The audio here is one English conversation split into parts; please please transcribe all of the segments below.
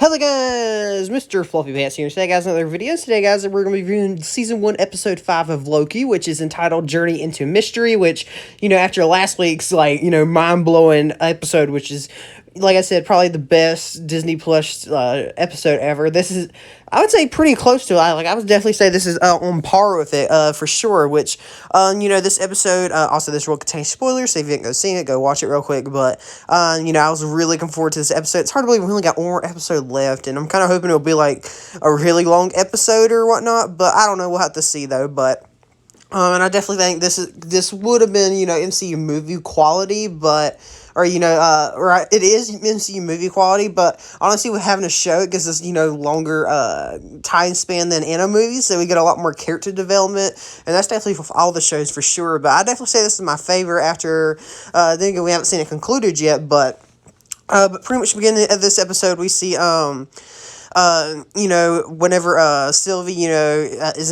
Hello guys, Mr. Fluffy Pants here. Today guys, another video. Today guys, we're going to be reviewing Season 1, Episode 5 of Loki, which is entitled Journey into Mystery, which, after last week's, mind-blowing episode, which is, like I said, probably the best Disney Plus episode ever. This is, I would say, pretty close to it. I would definitely say this is on par with it, for sure, which, this episode, also this will contain spoilers, so if you didn't go see it, go watch it real quick, but, I was really looking forward to this episode. It's hard to believe we only got one more episode left, and I'm kind of hoping it'll be, like, a really long episode or whatnot, but I don't know, we'll have to see, though, but, and I definitely think this would have been, MCU movie quality, but, right, it is MCU movie quality, but honestly, with having a show, it gives us, longer, time span than in a movie, so we get a lot more character development, and that's definitely for all the shows for sure, but I definitely say this is my favorite after, then again, we haven't seen it concluded yet, but pretty much beginning of this episode, we see, whenever Sylvie, is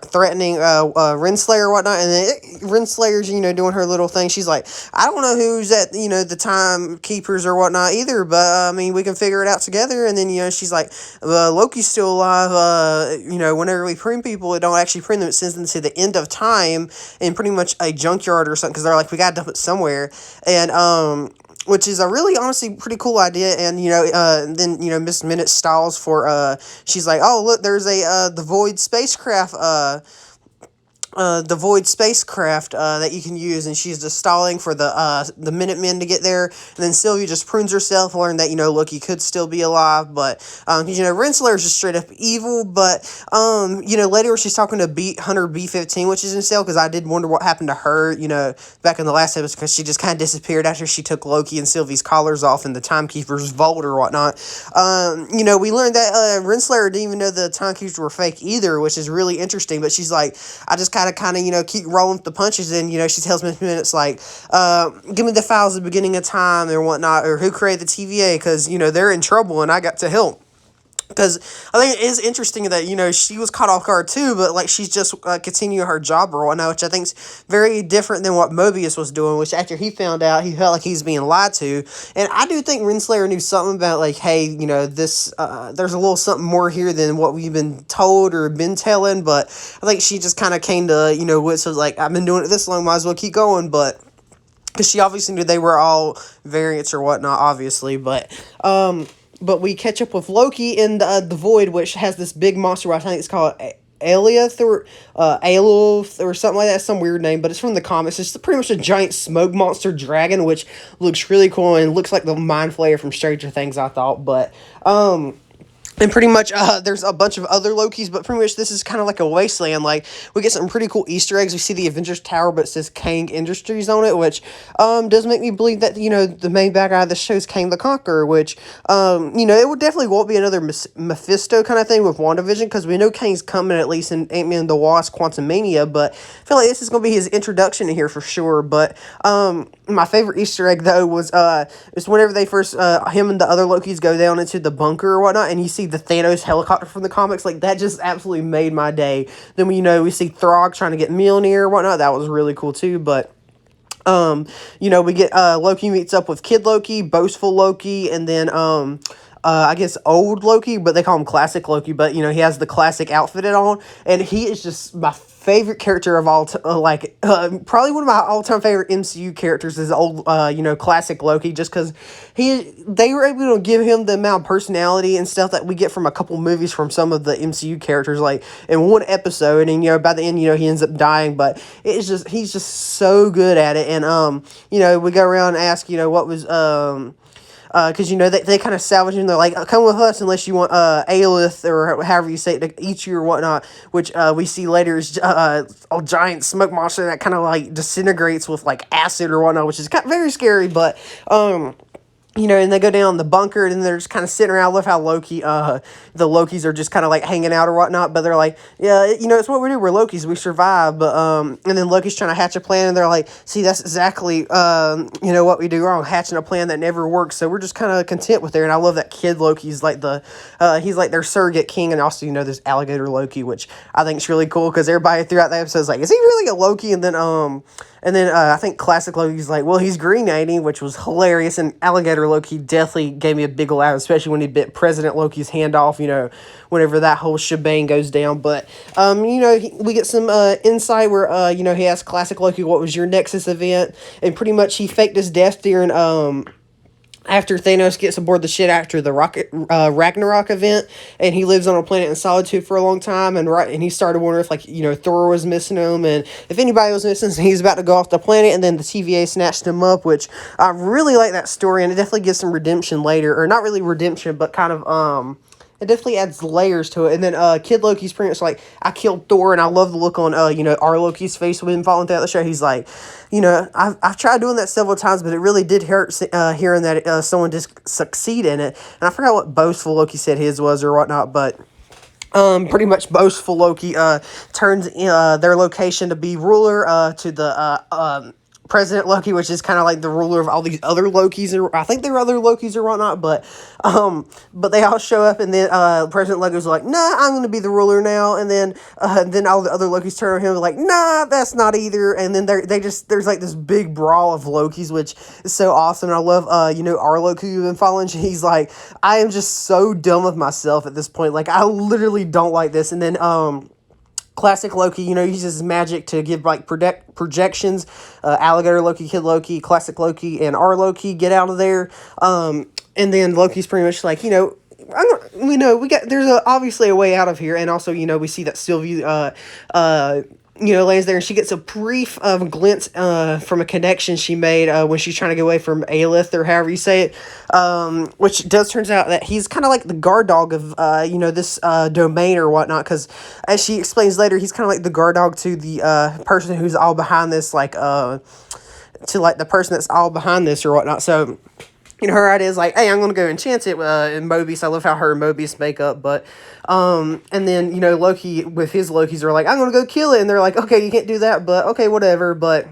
threatening Renslayer or whatnot, and then Renslayer's, doing her little thing. She's like, I don't know who's at, the timekeepers or whatnot either, but, we can figure it out together. And then, she's like, Loki's still alive. Whenever we prune people, it don't actually prune them. It sends them to the end of time in pretty much a junkyard or something, because they're like, we gotta dump it somewhere. And, which is a really, honestly, pretty cool idea, and, then, Miss Minute stalls for, she's like, oh, look, there's the Void spacecraft, that you can use, and she's just stalling for the Minutemen to get there, and then Sylvie just prunes herself, learn that, Loki could still be alive, but, Renslayer's just straight up evil, but, later she's talking to Hunter B-15, which is in cell, because I did wonder what happened to her, back in the last episode, because she just kind of disappeared after she took Loki and Sylvie's collars off in the Timekeeper's vault or whatnot. We learned that, Renslayer didn't even know the Timekeepers were fake either, which is really interesting, but she's like, I just kind of, keep rolling with the punches, and, she tells Miss Minutes, like, give me the files at the beginning of time, or whatnot, or who created the TVA, because, they're in trouble, and I got to help. Because I think it is interesting that, she was caught off guard too, but, like, she's just continuing her job or whatnot, which I think is very different than what Mobius was doing, which after he found out, he felt like he was being lied to. And I do think Renslayer knew something about, like, hey, this, there's a little something more here than what we've been told or been telling, but I think she just kind of came to, wits was like, I've been doing it this long, might as well keep going, but, because she obviously knew they were all variants or whatnot, obviously, but we catch up with Loki in the Void, which has this big monster, I think it's called Alioth or Aloth or something like that, some weird name, but it's from the comics. It's pretty much a giant smoke monster dragon, which looks really cool and looks like the Mind Flayer from Stranger Things, I thought, but, and pretty much, there's a bunch of other Lokis, but pretty much this is kind of like a wasteland. Like, we get some pretty cool Easter eggs. We see the Avengers Tower, but it says Kang Industries on it, which, does make me believe that, the main bad guy of the show is Kang the Conqueror, which, it would definitely won't be another Mephisto kind of thing with WandaVision, because we know Kang's coming at least in Ant-Man and the Wasp Quantumania, but I feel like this is going to be his introduction here for sure, but, my favorite Easter egg, though, was, is whenever they first, him and the other Lokis go down into the bunker or whatnot, and you see the Thanos helicopter from the comics, like, that just absolutely made my day. Then we see Throg trying to get Mjolnir or whatnot, that was really cool, too, but, we get, Loki meets up with Kid Loki, Boastful Loki, and then, I guess old Loki, but they call him classic Loki, but, he has the classic outfit on, and he is just my favorite character of all time, probably one of my all-time favorite MCU characters is old, classic Loki, just because they were able to give him the amount of personality and stuff that we get from a couple movies from some of the MCU characters, like, in one episode, and, by the end, he ends up dying, but he's just so good at it, and, we go around and ask, what was, because, they kind of salvage him. They're like, come with us unless you want Aelith, or however you say it, to eat you or whatnot, which we see later is a giant smoke monster that kind of, like, disintegrates with, like, acid or whatnot, which is kind of very scary, but, and they go down the bunker, and they're just kind of sitting around. I love how Loki, the Lokis are just kind of, like, hanging out or whatnot, but they're like, yeah, it's what we do, we're Lokis, we survive, but, and then Loki's trying to hatch a plan, and they're like, see, that's exactly, what we do wrong, hatching a plan that never works, so we're just kind of content with it, and I love that Kid Loki's, like, he's, like, their surrogate king, and also, there's Alligator Loki, which I think is really cool, because everybody throughout the episode is like, is he really a Loki, and then, And then I think classic Loki's like, well, he's green, ain't he? Which was hilarious. And alligator Loki definitely gave me a big laugh, especially when he bit President Loki's hand off, whenever that whole shebang goes down. But, we get some insight where, he asked classic Loki, what was your Nexus event? And pretty much he faked his death during, after Thanos gets aboard the ship after the Ragnarok event, and he lives on a planet in solitude for a long time, and he started wondering if, Thor was missing him, and if anybody was missing, so he's about to go off the planet, and then the TVA snatched him up, which I really like that story, and it definitely gives some redemption later, or not really redemption, but kind of, it definitely adds layers to it. And then Kid Loki's pretty much like, I killed Thor, and I love the look on, our Loki's face when following throughout the show. He's like, I've tried doing that several times, but it really did hurt hearing that someone just succeed in it. And I forgot what boastful Loki said his was or whatnot, but pretty much boastful Loki turns their location to be ruler to the President Loki, which is kind of like the ruler of all these other Lokis, or I think there are other Lokis or whatnot, but they all show up, and then President Loki's like, nah, I'm going to be the ruler now, and then all the other Lokis turn on him like, nah, that's not either, and then there's like this big brawl of Lokis, which is so awesome, and I love, our Loki you've been following, he's like, I am just so done with myself at this point, like, I literally don't like this, and then, classic Loki, uses his magic to give projections. Alligator Loki, Kid Loki, classic Loki, and our Loki get out of there. And then Loki's pretty much like, there's obviously a way out of here, and also we see that Sylvie lands there, and she gets a brief glimpse from a connection she made when she's trying to get away from Aelith, or however you say it, which turns out that he's kind of like the guard dog of, this domain or whatnot, because as she explains later, he's kind of like the guard dog to the person who's all behind this, the person that's all behind this or whatnot, so... her idea is like, hey, I'm going to go enchant it in Mobius. I love how her and Mobius make up, but, and then, Loki with his Lokis are like, I'm going to go kill it, and they're like, okay, you can't do that, but, okay, whatever, but,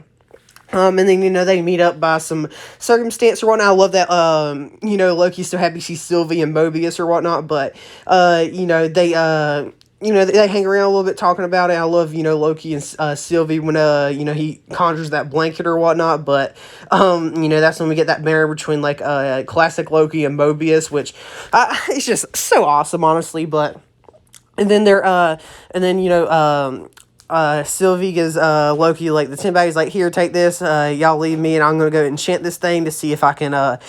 and then, they meet up by some circumstance or whatnot. I love that, Loki's so happy to see Sylvie and Mobius or whatnot, but, they hang around a little bit talking about it. I love, Loki and Sylvie when, he conjures that blanket or whatnot. But, that's when we get that marriage between, classic Loki and Mobius, which it's just so awesome, honestly. But, and then Sylvie gives Loki the 10 bags, like, here, take this, y'all leave me, and I'm gonna go enchant this thing to see if I can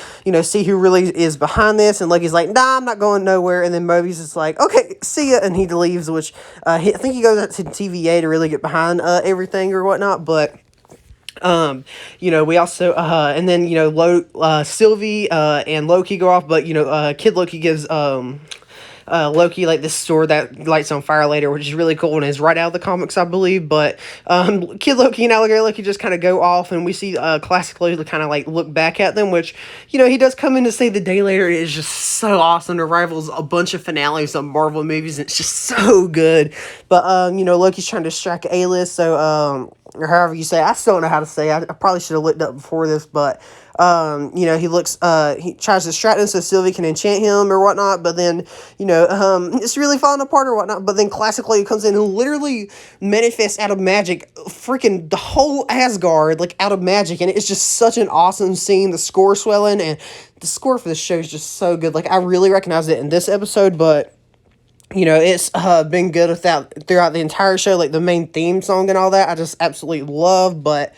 see who really is behind this. And Loki's like, nah, I'm not going nowhere. And then Mobius is like, okay, see ya, and he leaves, which I think he goes out to TVA to really get behind everything or whatnot. But we also and then Sylvie and Loki go off, but Kid Loki gives Loki this sword that lights on fire later, which is really cool and is right out of the comics, I believe. But Kid Loki and Alligator Loki just kind of go off, and we see classic Loki kind of look back at them, which he does come in to save the day later. It is just so awesome. It rivals a bunch of finales of Marvel movies, and it's just so good. But Loki's trying to distract Aelith, so or however you say it. I still don't know how to say it. I probably should have looked up before this, but he tries to distract him so Sylvie can enchant him or whatnot, but then, it's really falling apart or whatnot, but then classic Loki comes in and literally manifests out of magic freaking the whole Asgard, out of magic, and it's just such an awesome scene, the score swelling, and the score for this show is just so good. I really recognized it in this episode, but it's been good throughout the entire show, the main theme song and all that, I just absolutely love, but,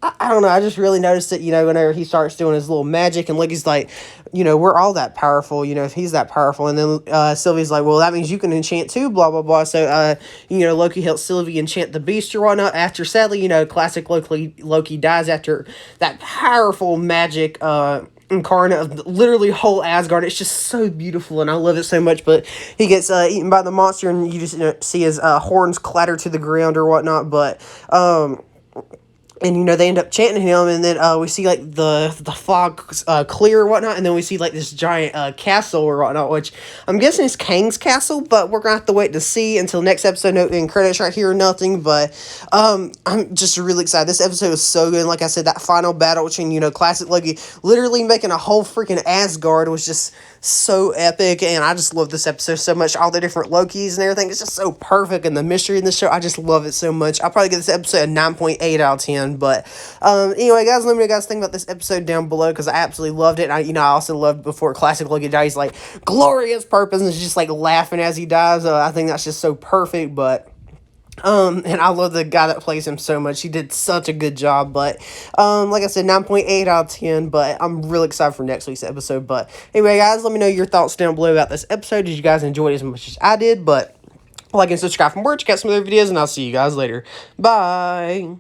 I don't know, I just really noticed it, whenever he starts doing his little magic, and Loki's like, we're all that powerful, if he's that powerful, and then, Sylvie's like, well, that means you can enchant too, blah, blah, blah, so, Loki helps Sylvie enchant the beast or whatnot, after, sadly, classic Loki dies after that powerful magic, incarnate of literally whole Asgard. It's just so beautiful, and I love it so much, but he gets eaten by the monster, and you just see his horns clatter to the ground or whatnot, but, and they end up chanting him, and then we see like the fog clear or whatnot, and then we see like this giant castle or whatnot, which I'm guessing is Kang's castle, but we're gonna have to wait to see until next episode. No end credits right here or nothing, but I'm just really excited. This episode was so good, and like I said, that final battle between classic Loki literally making a whole freaking Asgard was just so epic, and I just love this episode so much. All the different Lokis and everything, it's just so perfect, and the mystery in the show, I just love it so much. I'll probably give this episode a 9.8 out of 10. But anyway, guys, let me know what you guys think about this episode down below, because I absolutely loved it. And I also loved before classic Loki dies, like glorious purpose, and is just like laughing as he dies. I think that's just so perfect. But and I love the guy that plays him so much. He did such a good job. But like I said, 9.8 out of 10. But I'm really excited for next week's episode. But anyway, guys, let me know your thoughts down below about this episode. Did you guys enjoy it as much as I did? But like and subscribe for more. Check out some other videos, and I'll see you guys later. Bye.